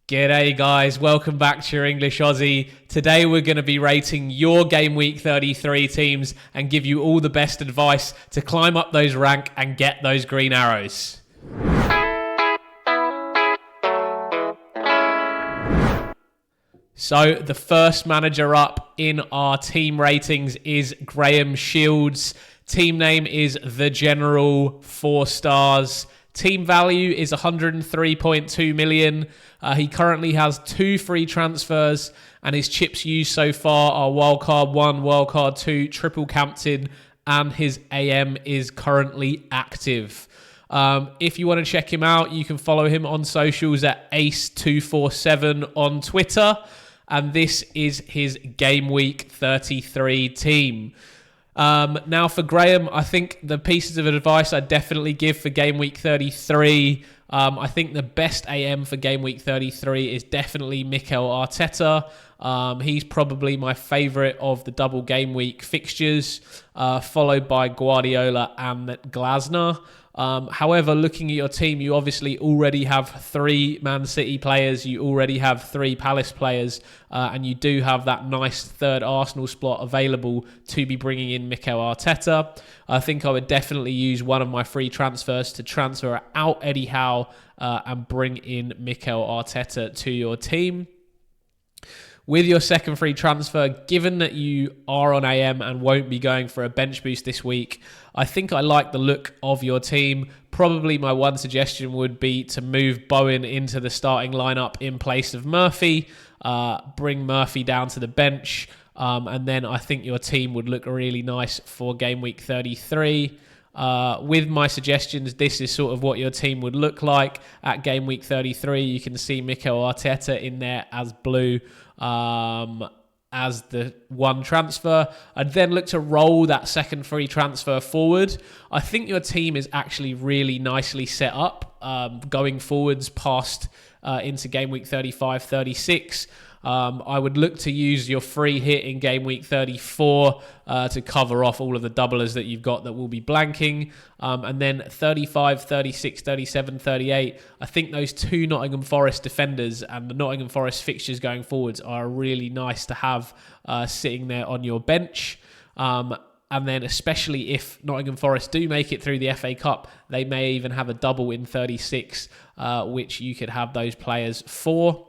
G'day guys, welcome back to your English Aussie. Today we're going to be rating your Game Week 33 teams and give you all the best advice to climb up those rank and get those green arrows. So the first manager up in our team ratings is Graham Shields. Team name is The General, 4 stars. Team value is 103.2 million. He currently has 2 free transfers, and his chips used so far are wildcard 1, wildcard 2, triple captain, and his AM is currently active. If you want to check him out, you can follow him on socials at Ace247 on Twitter. And this is his Game Week 33 team. Now for Graham, I think the pieces of advice I'd definitely give for Game Week 33, I think the best AM for Game Week 33 is definitely Mikel Arteta. He's probably my favourite of the double Game Week fixtures, followed by Guardiola and Glasner. However, looking at your team, you obviously already have 3 Man City players, you already have 3 Palace players, and you do have that nice third Arsenal slot available to be bringing in Mikel Arteta. I think I would definitely use one of my free transfers to transfer out Eddie Howe and bring in Mikel Arteta to your team. With your second free transfer, given that you are on AM and won't be going for a bench boost this week, I think I like the look of your team. Probably my one suggestion would be to move Bowen into the starting lineup in place of Murphy, bring Murphy down to the bench, and then I think your team would look really nice for Game Week 33. With my suggestions, this is sort of what your team would look like at Game Week 33. You can see Mikel Arteta in there as blue, as the one transfer. I'd then look to roll that second free transfer forward. I think your team is actually really nicely set up going forwards past into Game Week 35, 36. I would look to use your free hit in Game Week 34 to cover off all of the doublers that you've got that will be blanking. And then 35, 36, 37, 38. I think those 2 Nottingham Forest defenders and the Nottingham Forest fixtures going forwards are really nice to have sitting there on your bench. And then especially if Nottingham Forest do make it through the FA Cup, they may even have a double in 36, which you could have those players for.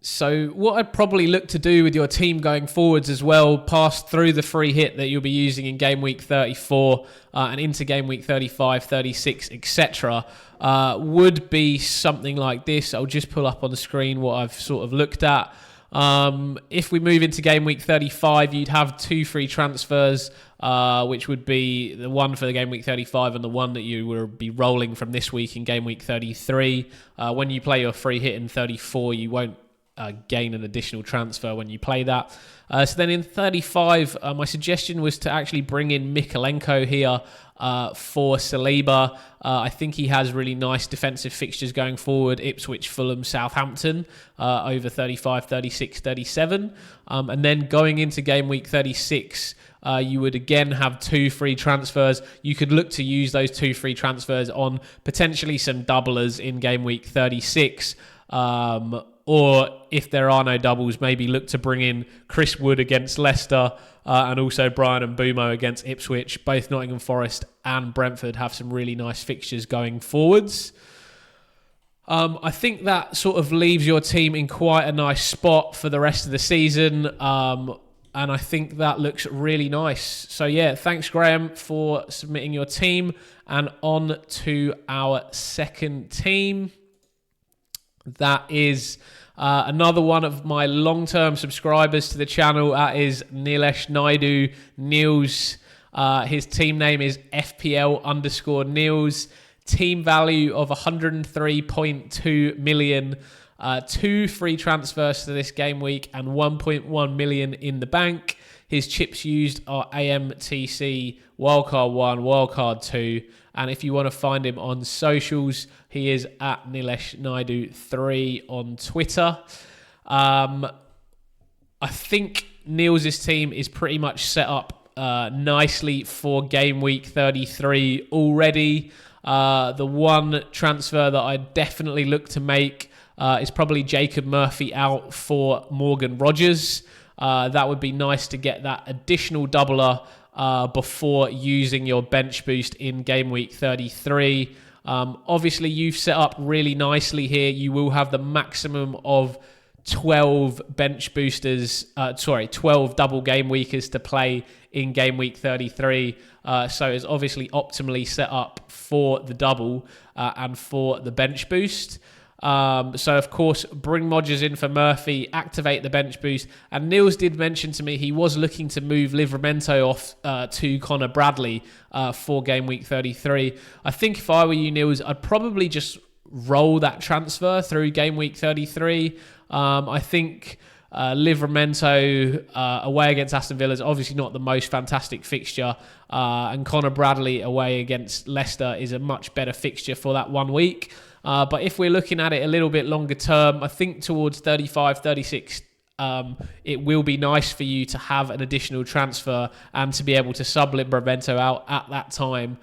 So what I'd probably look to do with your team going forwards as well, pass through the free hit that you'll be using in Game Week 34 and into Game Week 35, 36, etc., would be something like this. I'll just pull up on the screen what I've sort of looked at. If we move into Game Week 35, you'd have 2 free transfers, which would be the one for the Game Week 35 and the one that you will be rolling from this week in Game Week 33. When you play your free hit in 34, you won't gain an additional transfer when you play that. So then in 35, my suggestion was to actually bring in Mykolenko here for Saliba. I think he has really nice defensive fixtures going forward: Ipswich, Fulham, Southampton, over 35, 36, 37. And then going into Game Week 36, you would again have 2 free transfers. You could look to use those 2 free transfers on potentially some doublers in Game Week 36. Or if there are no doubles, maybe look to bring in Chris Wood against Leicester and also Brian Mbeumo against Ipswich. Both Nottingham Forest and Brentford have some really nice fixtures going forwards. I think that sort of leaves your team in quite a nice spot for the rest of the season. And I think that looks really nice. So yeah, thanks Graham for submitting your team. And on to our second team. That is another one of my long-term subscribers to the channel. That is Nilesh Naidu, Niels. His team name is FPL_Niels. Team value of 103.2 million. 2 free transfers to this game week and 1.1 million in the bank. His chips used are AMTC, Wildcard 1, Wildcard 2. And if you want to find him on socials, he is at Nilesh Naidu 3 on Twitter. I think Niels' team is pretty much set up nicely for Game Week 33 already. The one transfer that I definitely look to make is probably Jacob Murphy out for Morgan Rogers. That would be nice to get that additional doubler before using your bench boost in game week 33. Obviously, you've set up really nicely here. You will have the maximum of 12 bench boosters, 12 double game weekers to play in game week 33. So it's obviously optimally set up for the double and for the bench boost. So of course, bring Modgers in for Murphy, activate the bench boost. And Niels did mention to me he was looking to move Livramento off to Connor Bradley for game week 33. I think if I were you, Niels, I'd probably just roll that transfer through game week 33. I think Livramento away against Aston Villa is obviously not the most fantastic fixture, and Connor Bradley away against Leicester is a much better fixture for that 1 week. But if we're looking at it a little bit longer term, I think towards 35, 36, it will be nice for you to have an additional transfer and to be able to sub Livramento out at that time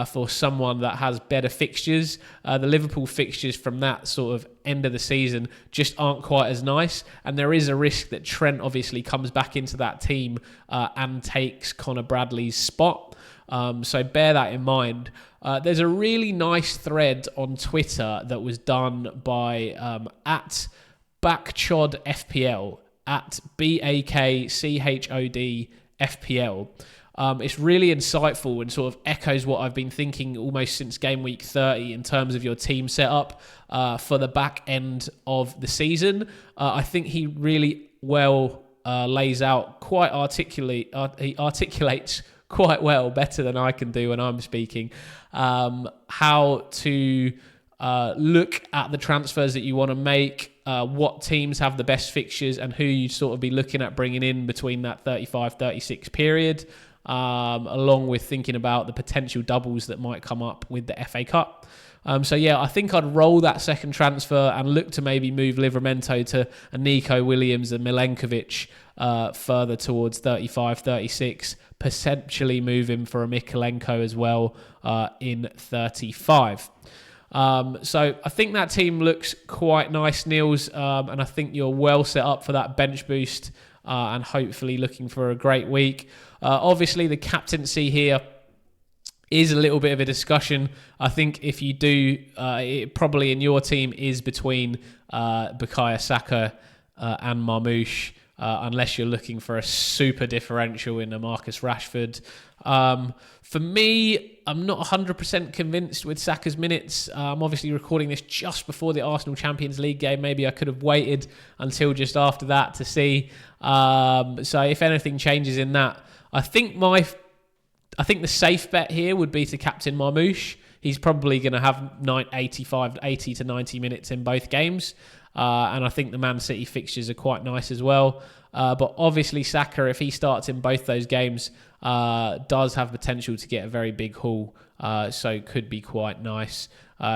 for someone that has better fixtures. The Liverpool fixtures from that sort of end of the season just aren't quite as nice, and there is a risk that Trent obviously comes back into that team and takes Connor Bradley's spot. So bear that in mind. There's a really nice thread on Twitter that was done by at Bakchod FPL, at BAKCHOD FPL. It's really insightful and sort of echoes what I've been thinking almost since game week 30 in terms of your team setup for the back end of the season. I think he really well lays out quite he articulates quite well, better than I can do when I'm speaking, how to look at the transfers that you want to make, what teams have the best fixtures, and who you sort of be looking at bringing in between that 35-36 period, along with thinking about the potential doubles that might come up with the FA Cup. So yeah, I think I'd roll that second transfer and look to maybe move Livramento to a Nico Williams and Milenkovic further towards 35-36, potentially move him for a Mikolenko as well in 35. So I think that team looks quite nice, Niels, and I think you're well set up for that bench boost and hopefully looking for a great week. Obviously, the captaincy here is a little bit of a discussion. I think if you do, it probably in your team is between Bukayo Saka and Marmoush, unless you're looking for a super differential in a Marcus Rashford. For me, I'm not 100% convinced with Saka's minutes. I'm obviously recording this just before the Arsenal Champions League game. Maybe I could have waited until just after that to see. So if anything changes in that, I think the safe bet here would be to captain Marmoush. He's probably going to have 80 to 90 minutes in both games. And I think the Man City fixtures are quite nice as well. But obviously Saka, if he starts in both those games, does have potential to get a very big haul. So could be quite nice.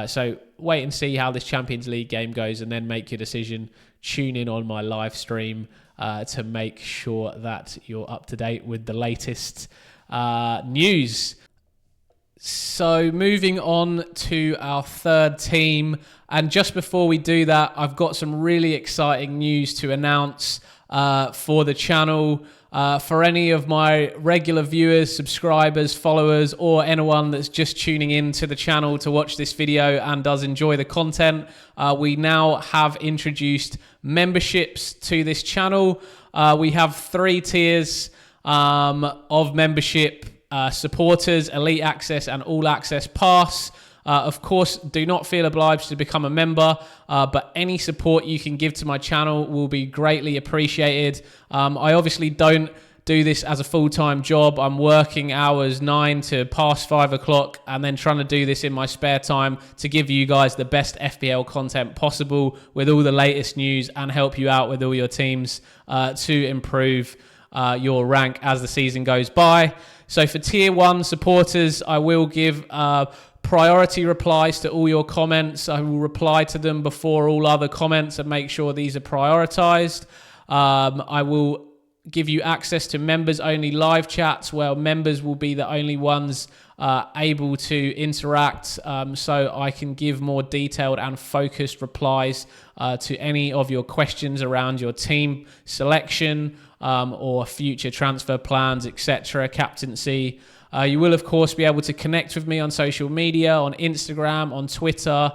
So wait and see how this Champions League game goes and then make your decision. Tune in on my live stream to make sure that you're up to date with the latest news. So moving on to our third team, and just before we do that, I've got some really exciting news to announce for the channel. For any of my regular viewers, subscribers, followers, or anyone that's just tuning in to the channel to watch this video and does enjoy the content, we now have introduced memberships to this channel. We have 3 tiers of membership: supporters, elite access, and all access pass. Of course, do not feel obliged to become a member, but any support you can give to my channel will be greatly appreciated. I obviously don't do this as a full-time job. I'm working hours 9 to past 5 o'clock and then trying to do this in my spare time to give you guys the best FPL content possible with all the latest news and help you out with all your teams to improve your rank as the season goes by. So for tier 1 supporters, I will give priority replies to all your comments. I will reply to them before all other comments and make sure these are prioritized. I will give you access to members only live chats where members will be the only ones able to interact, so I can give more detailed and focused replies to any of your questions around your team selection or future transfer plans, etc., captaincy. You will, of course, be able to connect with me on social media, on Instagram, on Twitter.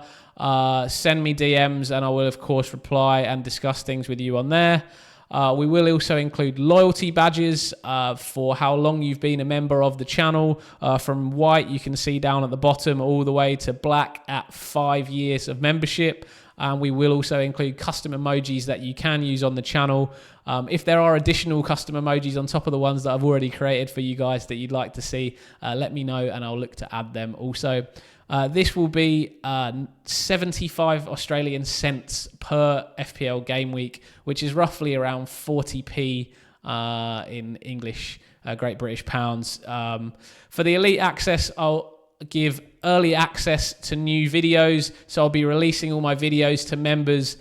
Send me DMs and I will, of course, reply and discuss things with you on there. We will also include loyalty badges for how long you've been a member of the channel. From white, you can see down at the bottom, all the way to black at 5 years of membership. And we will also include custom emojis that you can use on the channel. If there are additional custom emojis on top of the ones that I've already created for you guys that you'd like to see, let me know and I'll look to add them also. This will be 75 Australian cents per FPL game week, which is roughly around 40p in English, Great British pounds. For the elite access, I'll give early access to new videos. So I'll be releasing all my videos to members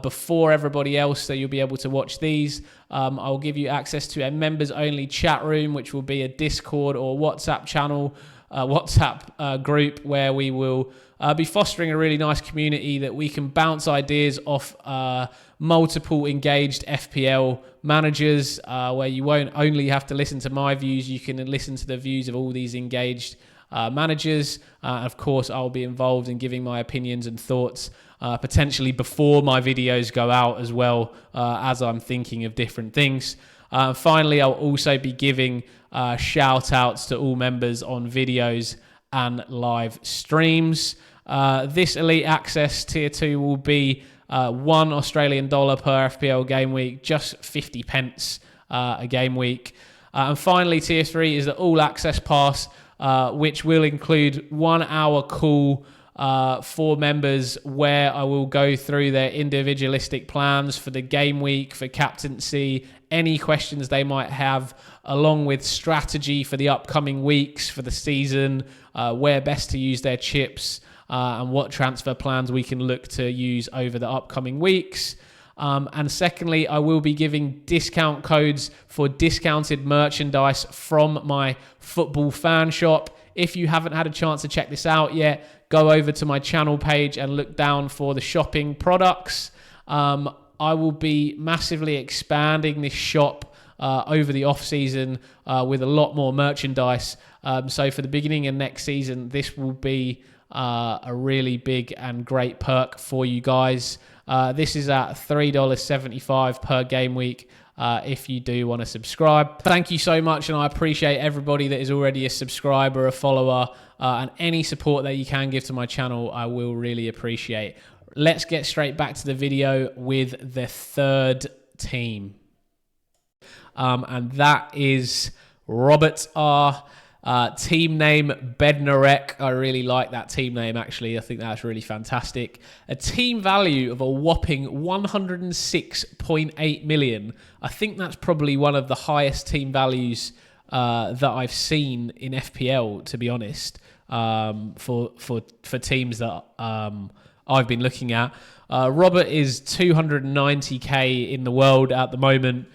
before everybody else, so you'll be able to watch these. I'll give you access to a members only chat room, which will be a Discord or WhatsApp channel, WhatsApp group, where we will be fostering a really nice community that we can bounce ideas off multiple engaged FPL managers, where you won't only have to listen to my views, you can listen to the views of all these engaged managers. Of course, I'll be involved in giving my opinions and thoughts potentially before my videos go out as well, as I'm thinking of different things. Finally, I'll also be giving shout outs to all members on videos and live streams. This elite access tier 2 will be $1 Australian per FPL game week, just 50 pence a game week. And finally, tier 3 is the all access pass, which will include 1 hour call for members where I will go through their individualistic plans for the game week, for captaincy, any questions they might have, along with strategy for the upcoming weeks, for the season, where best to use their chips, and what transfer plans we can look to use over the upcoming weeks. And secondly, I will be giving discount codes for discounted merchandise from my football fan shop. If you haven't had a chance to check this out yet, go over to my channel page and look down for the shopping products. I will be massively expanding this shop over the off season with a lot more merchandise. So for the beginning of next season, this will be a really big and great perk for you guys. This is at $3.75 per game week if you do want to subscribe. Thank you so much, and I appreciate everybody that is already a subscriber, a follower, and any support that you can give to my channel, I will really appreciate. Let's get straight back to the video with the third team. And that is Robert R. Team name Bednarek. I really like that team name, actually. I think that's really fantastic. A team value of a whopping 106.8 million. I think that's probably one of the highest team values that I've seen in FPL, to be honest, for teams that I've been looking at. Robert is 290k in the world at the moment.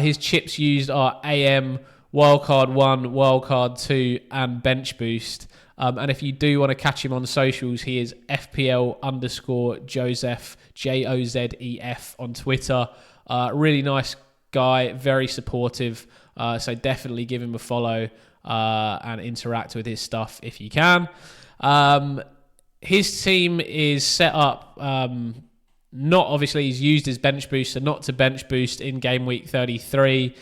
His chips used are AM, Wildcard 1, Wildcard 2, and Bench Boost. And if you do want to catch him on socials, he is FPL_Joseph, JOZEF on Twitter. Really nice guy, very supportive. So definitely give him a follow and interact with his stuff if you can. His team is set up, not obviously he's used his bench boost, so not to bench boost in game week 33.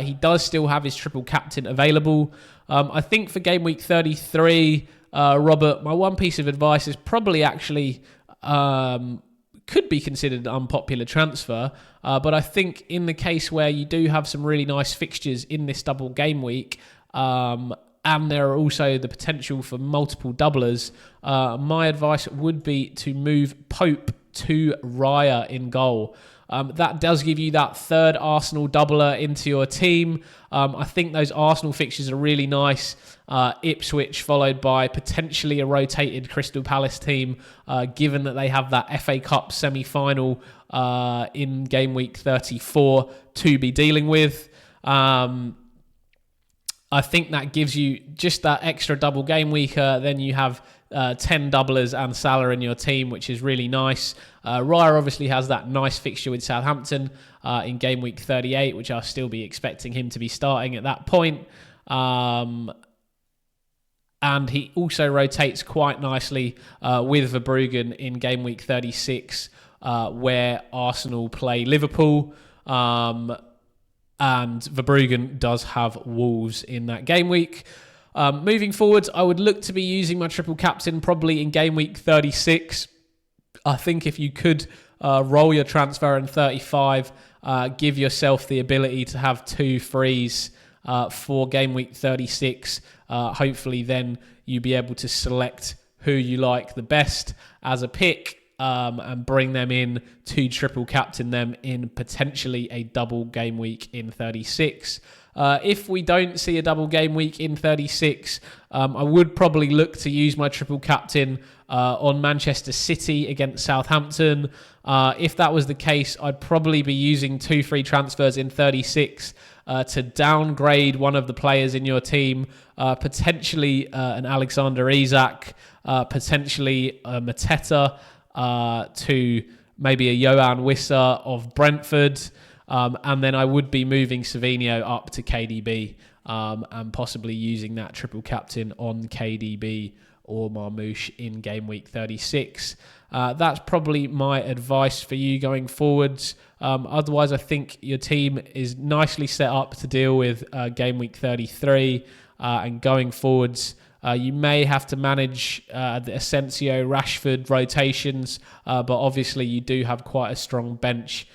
He does still have his triple captain available. I think for game week 33, Robert, my one piece of advice is probably actually could be considered an unpopular transfer. But I think in the case where you do have some really nice fixtures in this double game week, and there are also the potential for multiple doublers, my advice would be to move Pope to Raya in goal. That does give you that third Arsenal doubler into your team. I think those Arsenal fixtures are really nice. Ipswich followed by potentially a rotated Crystal Palace team, given that they have that FA Cup semi-final in game week 34 to be dealing with. I think that gives you just that extra double game week. Then you have 10 doublers and Salah in your team, which is really nice. Raya obviously has that nice fixture with Southampton in game week 38, which I'll still be expecting him to be starting at that point. And he also rotates quite nicely with Verbruggen in game week 36, where Arsenal play Liverpool. And Verbruggen does have Wolves in that game week. Moving forwards, I would look to be using my triple captain probably in game week 36. I think if you could roll your transfer in 35, give yourself the ability to have 2 frees for game week 36. Hopefully then you'll be able to select who you like the best as a pick, and bring them in to triple captain them in potentially a double game week in 36. If we don't see a double game week in 36, I would probably look to use my triple captain on Manchester City against Southampton. If that was the case, I'd probably be using 2 free transfers in 36 to downgrade one of the players in your team, potentially an Alexander Isak, potentially a Mateta, to maybe a Johan Wissa of Brentford, and then I would be moving Savinho up to KDB, and possibly using that triple captain on KDB or Marmoush in game week 36. That's probably my advice for you going forwards. Otherwise, I think your team is nicely set up to deal with game week 33, and going forwards, you may have to manage the Asensio, Rashford rotations, but obviously you do have quite a strong bench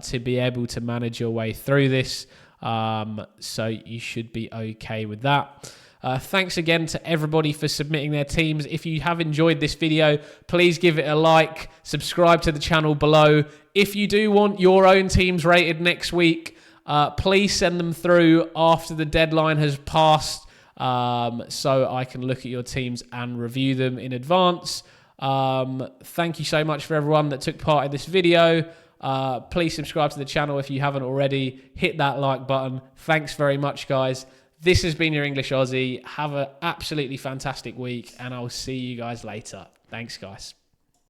to be able to manage your way through this. So you should be okay with that. Thanks again to everybody for submitting their teams. If you have enjoyed this video, please give it a like, subscribe to the channel below. If you do want your own teams rated next week, please send them through after the deadline has passed, so I can look at your teams and review them in advance. Thank you so much for everyone that took part in this video. Please subscribe to the channel if you haven't already. Hit that like button. Thanks very much, guys. This has been your English Aussie. Have an absolutely fantastic week, and I'll see you guys later. Thanks, guys.